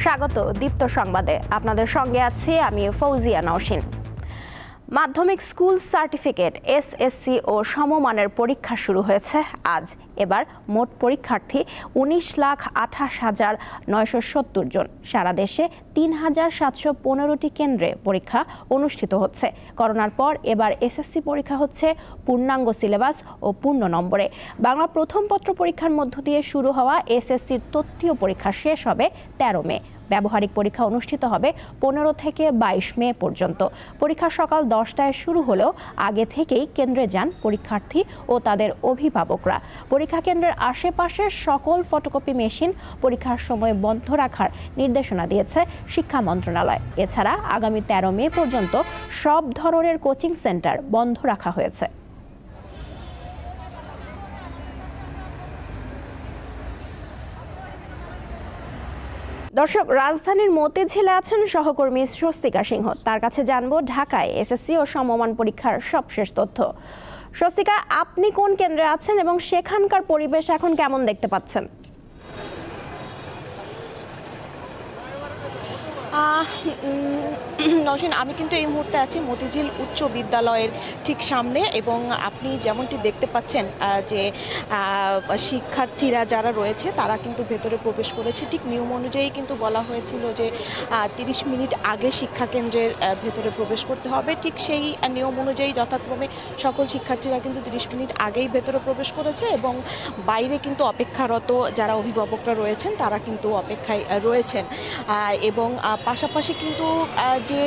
স্বাগত দীপ্ত সংবাদে। আপনাদের সঙ্গে আছি আমি ফৌজিয়া নওশিন। মাধ্যমিক স্কুল সার্টিফিকেট এসএসসি ও সমমানের পরীক্ষা শুরু হয়েছে আজ। এবার মোট পরীক্ষার্থী 19,28,970 জন। সারা দেশে 3,715টি কেন্দ্রে পরীক্ষা অনুষ্ঠিত হচ্ছে। করোনার পর এবার এসএসসি পরীক্ষা হচ্ছে পূর্ণাঙ্গ সিলেবাস ও পূর্ণ নম্বরে। বাংলা প্রথম পত্র পরীক্ষার মধ্য দিয়ে শুরু হওয়া এসএসসির তত্ত্বীয় পরীক্ষা শেষ হবে 13 মে। ব্যবহারিক পরীক্ষা অনুষ্ঠিত হবে 15 থেকে 22 মে পর্যন্ত। পরীক্ষা সকাল 10টায় শুরু হলেও আগে থেকেই কেন্দ্রে যান পরীক্ষার্থী ও তাদের অভিভাবকরা। পরীক্ষা কেন্দ্রের আশেপাশে সকল ফটোকপি মেশিন পরীক্ষার সময় বন্ধ রাখার নির্দেশনা দিয়েছে শিক্ষা মন্ত্রণালয়। এছাড়া আগামী 13 মে পর্যন্ত সব ধরনের কোচিং সেন্টার বন্ধ রাখা হয়েছে। দর্শক, রাজধানীর মতিঝিলে আছেন সহকর্মী স্বস্তিকা সিংহ। তার কাছে জানবো ঢাকায় এসএসসি ও সমমান পরীক্ষার সবশেষ তথ্য। স্বস্তিকা, আপনি কোন কেন্দ্রে আছেন এবং সেখানকার পরিবেশ এখন কেমন দেখতে পাচ্ছেন? নওশিন, আমি কিন্তু এই মুহূর্তে আছি মতিঝিল উচ্চ বিদ্যালয়ের ঠিক সামনে, এবং আপনি যেমনটি দেখতে পাচ্ছেন যে শিক্ষার্থীরা যারা রয়েছে তারা কিন্তু ভেতরে প্রবেশ করেছে। ঠিক নিয়ম অনুযায়ী কিন্তু বলা হয়েছিল যে 30 মিনিট আগে শিক্ষা কেন্দ্রের ভেতরে প্রবেশ করতে হবে। ঠিক সেই নিয়ম অনুযায়ী যথাক্রমে সকল শিক্ষার্থীরা কিন্তু 30 মিনিট আগেই ভেতরে প্রবেশ করেছে, এবং বাইরে কিন্তু অপেক্ষারত যারা অভিভাবকরা রয়েছেন তারা কিন্তু অপেক্ষায় রয়েছেন। এবং পাশাপাশি কিন্তু যে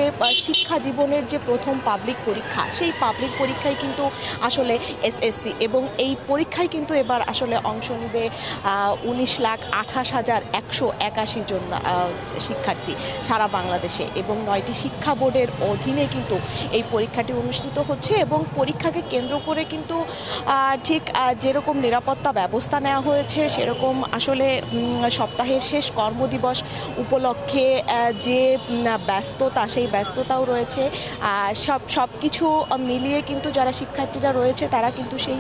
শিক্ষা জীবনের যে প্রথম পাবলিক পরীক্ষা, সেই পাবলিক পরীক্ষায় কিন্তু আসলে এসএসসি, এবং এই পরীক্ষায় কিন্তু এবার আসলে অংশ নেবে 19,28,181 জন শিক্ষার্থী সারা বাংলাদেশে, এবং 9টি শিক্ষা বোর্ডের অধীনে কিন্তু এই পরীক্ষাটি অনুষ্ঠিত হচ্ছে। এবং পরীক্ষাকে কেন্দ্র করে কিন্তু ঠিক যেরকম নিরাপত্তা ব্যবস্থা নেওয়া হয়েছে, সেরকম আসলে সপ্তাহের শেষ কর্মদিবস উপলক্ষে যে ব্যস্ততা, সেই ব্যস্ততাও রয়েছে। সব কিছু মিলিয়ে কিন্তু যারা শিক্ষার্থীরা রয়েছে তারা কিন্তু সেই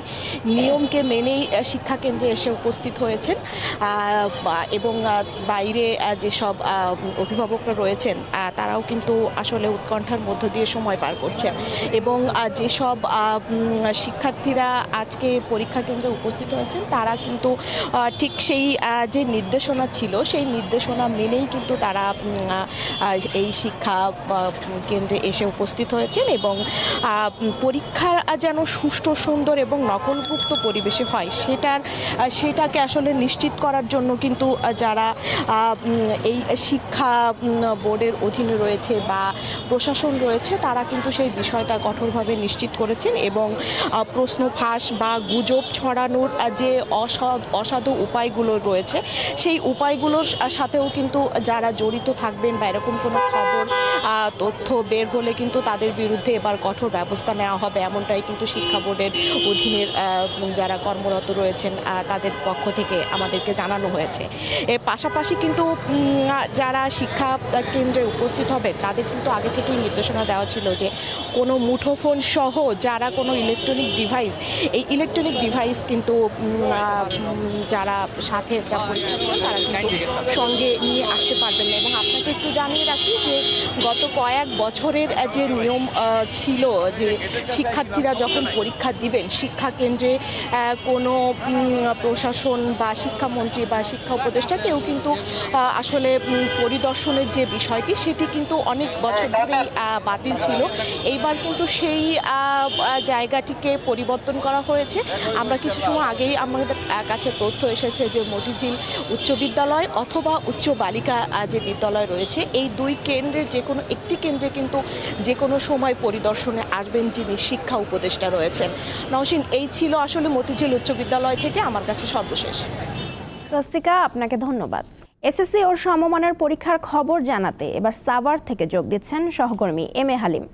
নিয়মকে মেনেই শিক্ষা কেন্দ্রে এসে উপস্থিত হয়েছেন, এবং বাইরে যেসব অভিভাবকরা রয়েছেন তারাও কিন্তু আসলে উৎকণ্ঠার মধ্য দিয়ে সময় পার করছেন। এবং যেসব শিক্ষার্থীরা আজকে পরীক্ষা কেন্দ্রে উপস্থিত হয়েছেন তারা কিন্তু ঠিক সেই যে নির্দেশনা ছিল সেই নির্দেশনা মেনেই কিন্তু তারা এই শিক্ষা কেন্দ্রে এসে উপস্থিত হয়েছেন, এবং পরীক্ষা যেন সুষ্ঠু, সুন্দর এবং নকলমুক্ত পরিবেশে হয় সেটাকে আসলে নিশ্চিত করার জন্য কিন্তু যারা এই শিক্ষা বোর্ডের অধীনে রয়েছে বা প্রশাসন রয়েছে তারা কিন্তু সেই বিষয়টা কঠোরভাবে নিশ্চিত করেছেন। এবং প্রশ্ন ফাঁস বা গুজব ছড়ানোর যে অসাধু উপায়গুলো রয়েছে সেই উপায়গুলোর সাথেও কিন্তু যারা জড়িত থাকবেন বা এরকম কোনো খবর তথ্য বের হলে কিন্তু তাদের বিরুদ্ধে এবার কঠোর ব্যবস্থা নেওয়া হবে, এমনটাই কিন্তু শিক্ষা বোর্ডের অধীনের যারা কর্মরত রয়েছেন তাদের পক্ষ থেকে আমাদেরকে জানানো হয়েছে। এর পাশাপাশি কিন্তু যারা শিক্ষা কেন্দ্রে উপস্থিত হবে তাদের কিন্তু আগে থেকেই নির্দেশনা দেওয়া ছিল যে কোনো মুঠোফোন সহ যারা কোনো ইলেকট্রনিক ডিভাইস, এই ইলেকট্রনিক ডিভাইস কিন্তু যারা সাথে পরীক্ষা করেন তারা কিন্তু সঙ্গে নিয়ে আসতে পারবেন না। এবং আপনাকে একটু জানিয়ে রাখি যে গত কয়েক বছরের যে নিয়ম ছিল যে শিক্ষার্থীরা যখন পরীক্ষা দিবেন শিক্ষা কেন্দ্রে কোনো প্রশাসন বা শিক্ষামন্ত্রী বা শিক্ষা উপদেষ্টা কেউ কিন্তু আসলে পরিদর্শনের যে বিষয়টি সেটি কিন্তু অনেক বছর ধরেই বাতিল ছিল। এইবার কিন্তু সেই জায়গাটিকে পরিবর্তন করা হয়েছে। আমরা কিছু সময় আগেই আমাদের কাছে তথ্য এসেছে যে মতিঝিল উচ্চ বিদ্যালয় অথবা উচ্চ বালিকা যে বিদ্যালয় রয়েছে এই দুই কেন্দ্রের যে কোনো একটি কেন্দ্রে কিন্তু যে কোনো সময় পরিদর্শনে আসবেন যিনি শিক্ষা উপদেষ্টা রয়েছেন। নওশিন, এই ছিল আসলে মতিঝিল উচ্চ বিদ্যালয় থেকে আমার কাছে সর্বশেষ। স্বস্তিকা, আপনাকে ধন্যবাদ। এসএসসি ও সমমানের পরীক্ষার খবর জানাতে এবার সাভার থেকে যোগ দিচ্ছেন সহকর্মী এম.এ. হালিম।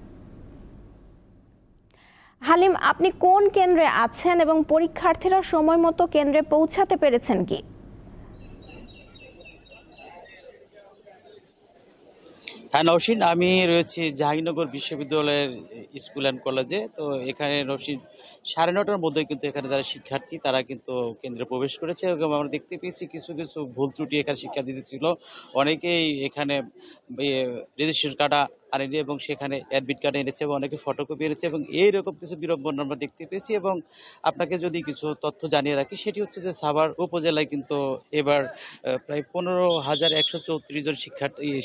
হালিম, আপনি কোন কেন্দ্রে আছেন এবং পরীক্ষার্থীরা সময় মতো কেন্দ্রে পৌঁছাতে পেরেছেন কি? হ্যাঁ নওশীন, আমি রয়েছি জাহাঙ্গীরনগর বিশ্ববিদ্যালয়ের স্কুল অ্যান্ড কলেজে। তো এখানে নওশীন 9:30টার মধ্যে কিন্তু এখানে যারা শিক্ষার্থী তারা কিন্তু কেন্দ্রে প্রবেশ করেছে এবং আমরা দেখতে পেয়েছি কিছু কিছু ভুল ত্রুটি এখানে শিক্ষার্থীদের ছিল। অনেকেই এখানে রেজিস্ট্রেশন কার্ড আনেনি এবং সেখানে অ্যাডমিট কার্ড এনেছে এবং অনেকে ফটোকপি এনেছে এবং এইরকম কিছু বিড়ম্বনা আমরা দেখতে পেয়েছি। এবং আপনাকে যদি কিছু তথ্য জানিয়ে রাখি, সেটি হচ্ছে যে সাভার উপজেলায় কিন্তু এবার প্রায় 15,134 জন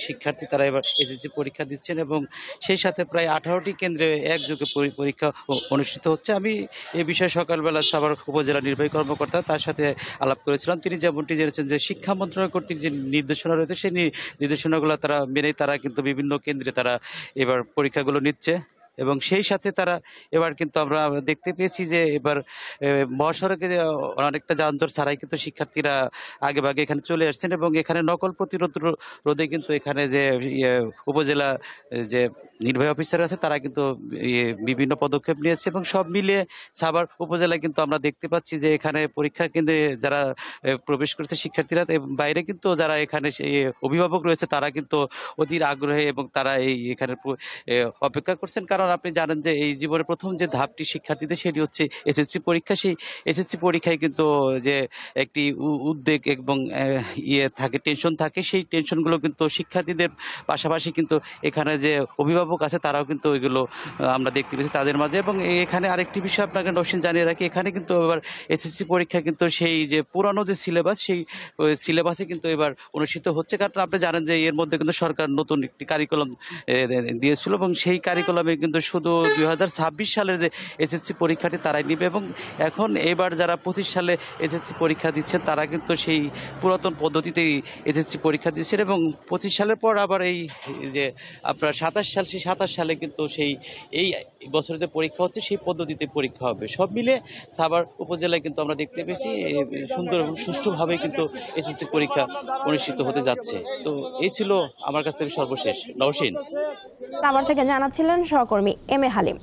শিক্ষার্থী তারা এবার এসএসসি পরীক্ষা দিচ্ছেন এবং সেই সাথে প্রায় 18টি কেন্দ্রে একযোগে পরীক্ষা অনুষ্ঠিত হচ্ছে। আমি এই বিষয়ে সকালবেলা সাভার উপজেলা নির্বাহী কর্মকর্তা তার সাথে আলাপ করেছিলাম। তিনি যেমনটি জেনেছেন যে শিক্ষা মন্ত্রণালয় কর্তৃক যে নির্দেশনা রয়েছে সেই নির্দেশনাগুলো তারা মেনেই তারা কিন্তু বিভিন্ন কেন্দ্রে তারা এবার পরীক্ষাগুলো নিচ্ছে এবং সেই সাথে তারা এবার কিন্তু আমরা দেখতে পেয়েছি যে এবার মহাসড়কে অনেকটা যানজট ছাড়াই কিন্তু শিক্ষার্থীরা আগেভাগে এখানে চলে আসছেন এবং এখানে নকল প্রতিরোধ রোধে কিন্তু এখানে যে উপজেলা যে নির্বাহী অফিসার আছে তারা কিন্তু বিভিন্ন পদক্ষেপ নিয়েছে এবং সব মিলিয়ে সাভার উপজেলায় কিন্তু আমরা দেখতে পাচ্ছি যে এখানে পরীক্ষা কেন্দ্রে যারা প্রবেশ করেছে শিক্ষার্থীরা এবং বাইরে কিন্তু যারা এখানে অভিভাবক রয়েছে তারা কিন্তু অধীর আগ্রহে এবং তারা এখানে অপেক্ষা করছেন। কারণ আপনি জানেন যে এই জীবনের প্রথম যে ধাপটি শিক্ষার্থীদের সেটি হচ্ছে এসএসসি পরীক্ষা। সেই এসএসসি পরীক্ষায় কিন্তু যে একটি উদ্বেগ এবং থাকে, টেনশন থাকে, সেই টেনশনগুলো কিন্তু শিক্ষার্থীদের পাশাপাশি কিন্তু এখানে যে অভিভাবক আছে তারাও কিন্তু ওইগুলো আমরা দেখতে পেয়েছি তাদের মাঝে। এবং এখানে আরেকটি বিষয় আপনাকে নওশীন জানিয়ে রাখি, এখানে কিন্তু এবার এসএসসি পরীক্ষা কিন্তু সেই যে পুরানো যে সিলেবাস সেই সিলেবাসে কিন্তু এবার অনুষ্ঠিত হচ্ছে। কারণ আপনি জানেন যে এর মধ্যে কিন্তু সরকার নতুন একটি কারিকুলাম দিয়েছিল এবং সেই কারিকুলামে কিন্তু শুধু 2026 সালের যে এসএসসি পরীক্ষাটি তারাই নিবে এবং এখন এবার যারা 25 সালে এসএসসি পরীক্ষা দিচ্ছেন তারা কিন্তু সেই পুরাতন পদ্ধতিতেই এসএসসি পরীক্ষা দিচ্ছেন এবং 25 সালের পর আবার এই যে আপনার 27 সালে কিন্তু এই বছরের যে পরীক্ষা হচ্ছে সেই পদ্ধতিতে পরীক্ষা হবে। সব মিলে সাভার উপজেলায় কিন্তু আমরা দেখতে পেয়েছি সুন্দর এবং সুষ্ঠুভাবে কিন্তু এসএসসি পরীক্ষা অনুষ্ঠিত হতে যাচ্ছে। তো এই ছিল আমার কাছ থেকে সর্বশেষ। নওশীন। সাভার থেকে জানাচ্ছিলেন সহকর্মী এম এ হালিম।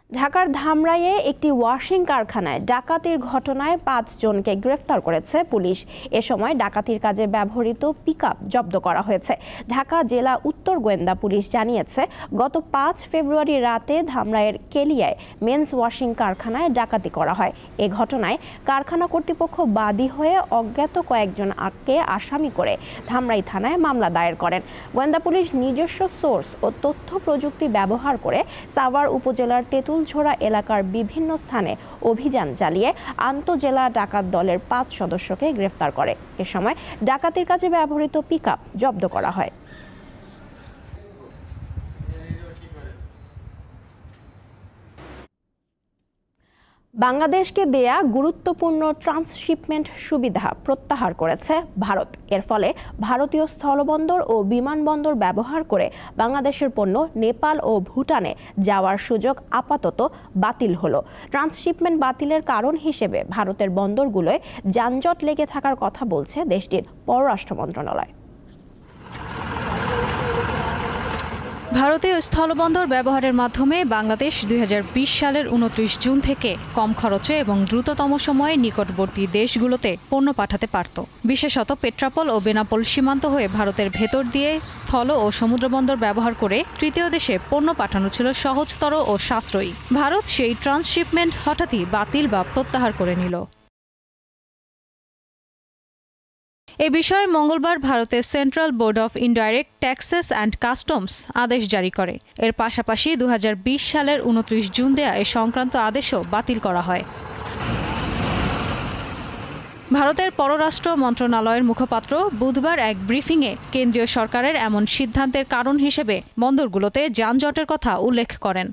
ঢাকার ধামরাইয়ে একটি ওয়াশিং কারখানায় ডাকাতির ঘটনায় 5 জনকে গ্রেফতার করেছে পুলিশ। এ সময় ডাকাতির কাজে ব্যবহৃত পিকআপ জব্দ করা হয়েছে। ঢাকা জেলা উত্তর গোয়েন্দা পুলিশ জানিয়েছে, গত 5 ফেব্রুয়ারি রাতে ধামরাইয়ের কেলিয়ায় মেন্স ওয়াশিং কারখানায় ডাকাতি করা হয়। এ ঘটনায় কারখানা কর্তৃপক্ষ বাদী হয়ে অজ্ঞাত কয়েকজনকে আসামি করে ধামরাই থানায় মামলা দায়ের করেন। গোয়েন্দা পুলিশ নিজস্ব সোর্স ও তথ্য প্রযুক্তি ব্যবহার করে সাভার উপজেলার তেঁতুলঝোড়া এলাকার বিভিন্ন স্থানে অভিযান চালিয়ে আন্তঃজেলা ডাকাত দলের 5 সদস্যকে গ্রেফতার করে। এ সময় ডাকাতির কাজে ব্যবহৃত পিকআপ জব্দ করা হয়। বাংলাদেশকে দেয়া গুরুত্বপূর্ণ ট্রান্সশিপমেন্ট সুবিধা প্রত্যাহার করেছে ভারত। এর ফলে ভারতীয় স্থলবন্দর ও বিমানবন্দর ব্যবহার করে বাংলাদেশের পণ্য নেপাল ও ভুটানে যাওয়ার সুযোগ আপাতত বাতিল হলো। ট্রান্সশিপমেন্ট বাতিলের কারণ হিসেবে ভারতের বন্দরগুলোয় যানজট লেগে থাকার কথা বলছে দেশটির পররাষ্ট্র মন্ত্রণালয়। ভারতীয় স্থলবন্দর ব্যবহারের মাধ্যমে বাংলাদেশ 2020 সালের 29 জুন থেকে কম খরচে এবং দ্রুততম সময়ে নিকটবর্তী দেশগুলোতে পণ্য পাঠাতে পারত। বিশেষত পেট্রাপোল ও বেনাপোল সীমান্ত হয়ে ভারতের ভেতর দিয়ে স্থল ও সমুদ্রবন্দর ব্যবহার করে তৃতীয় দেশে পণ্য পাঠানো ছিল সহজতর ও সাশ্রয়ী। ভারত সেই ট্রান্সশিপমেন্ট হঠাৎই বাতিল বা প্রত্যাহার করে নিল। এ বিষয়ে মঙ্গলবার ভারতের central board of indirect taxes and customs আদেশ জারি করে। এর পাশাপাশি 2020 সালের 29 জুন দেয়া এ সংক্রান্ত আদেশও বাতিল করা হয়। ভারতের পররাষ্ট্র মন্ত্রণালয়ের মুখপাত্র বুধবার এক ব্রিফিংয়ে কেন্দ্রীয় সরকারের এমন সিদ্ধান্তের কারণ হিসেবে বন্দরগুলোতে যানজটের কথা উল্লেখ করেন।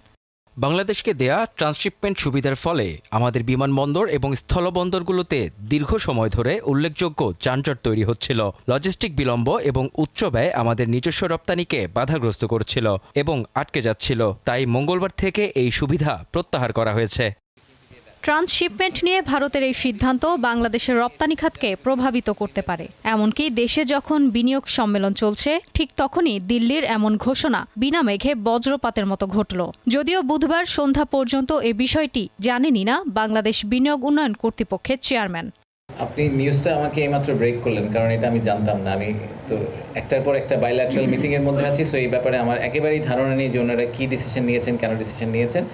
বাংলাদেশকে দেয়া ট্রান্সশিপমেন্ট সুবিধার ফলে আমাদের বিমানবন্দর এবং স্থলবন্দরগুলোতে দীর্ঘ সময় ধরে উল্লেখযোগ্য যানজট তৈরি হচ্ছিল। লজিস্টিক বিলম্ব এবং উচ্চ ব্যয় আমাদের নিজস্ব রপ্তানিকে বাধাগ্রস্ত করছিল এবং আটকে যাচ্ছিল। তাই মঙ্গলবার থেকে এই সুবিধা প্রত্যাহার করা হয়েছে। ট্রান্সশিপমেন্ট নিয়ে ভারতের এই সিদ্ধান্ত বাংলাদেশের রপ্তানি খাতকে প্রভাবিত করতে পারে। এমনকি দেশে যখন বিনিয়োগ সম্মেলন চলছে ঠিক তখনই দিল্লির এমন ঘোষণা বিনা মেঘে বজ্রপাতের মতো ঘটল। যদিও বুধবার সন্ধ্যা পর্যন্ত এ বিষয়টি জানেনই না বাংলাদেশ বিনিয়োগ উন্নয়ন কর্তৃপক্ষের চেয়ারম্যান। আপনি নিউজটা আমাকে এইমাত্র ব্রেক করলেন, কারণ এটা আমি জানতাম না। আমি তো একটার পর একটা বাইল্যাটারাল মিটিংয়ের মধ্যে আছি, সো এই ব্যাপারে আমার একেবারেই ধারণা নেই যে ওনারা কী ডিসিশন নিয়েছেন, কেন ডিসিশন নিয়েছেন।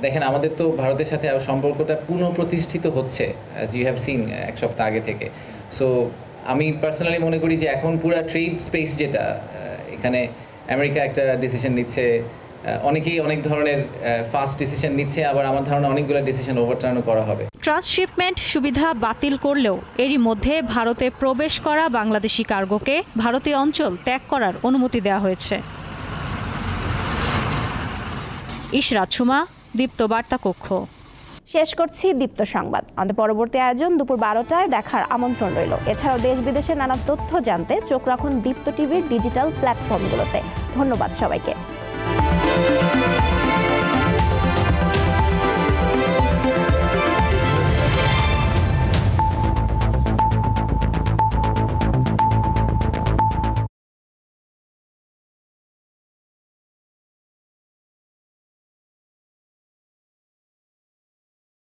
দেখেন, আমাদের তো ভারতের সাথে সম্পর্কটা পুনঃপ্রতিষ্ঠিত হচ্ছে, অ্যাজ ইউ হ্যাভ সিন, এক সপ্তাহ আগে থেকে। সো আমি পার্সোনালি মনে করি যে এখন পুরো ট্রেড স্পেস যেটা, এখানে আমেরিকা একটা ডিসিশন নিচ্ছে, অনেকেই অনেক ধরনের ফাস্ট ডিসিশন নিচ্ছে, আবার আমার ধারণা অনেকগুলো ডিসিশন ওভারটার্নও করা হবে। ট্রান্সশিপমেন্ট সুবিধা বাতিল করলেও এরই মধ্যে ভারতে প্রবেশ করা বাংলাদেশি কার্গোকে ভারতীয় অঞ্চল ত্যাগ করার অনুমতি দেওয়া হয়েছে। ইশরাত সুমা, দীপ্ত বার্তা কক্ষ। শেষ করছি দীপ্ত সংবাদ। আমাদের পরবর্তী আয়োজন দুপুর 12টায় দেখার আমন্ত্রণ রইল। এছাড়াও দেশ বিদেশের নানা তথ্য জানতে চোখ রাখুন দীপ্ত টিভির ডিজিটাল প্ল্যাটফর্মগুলোতে। ধন্যবাদ সবাইকে।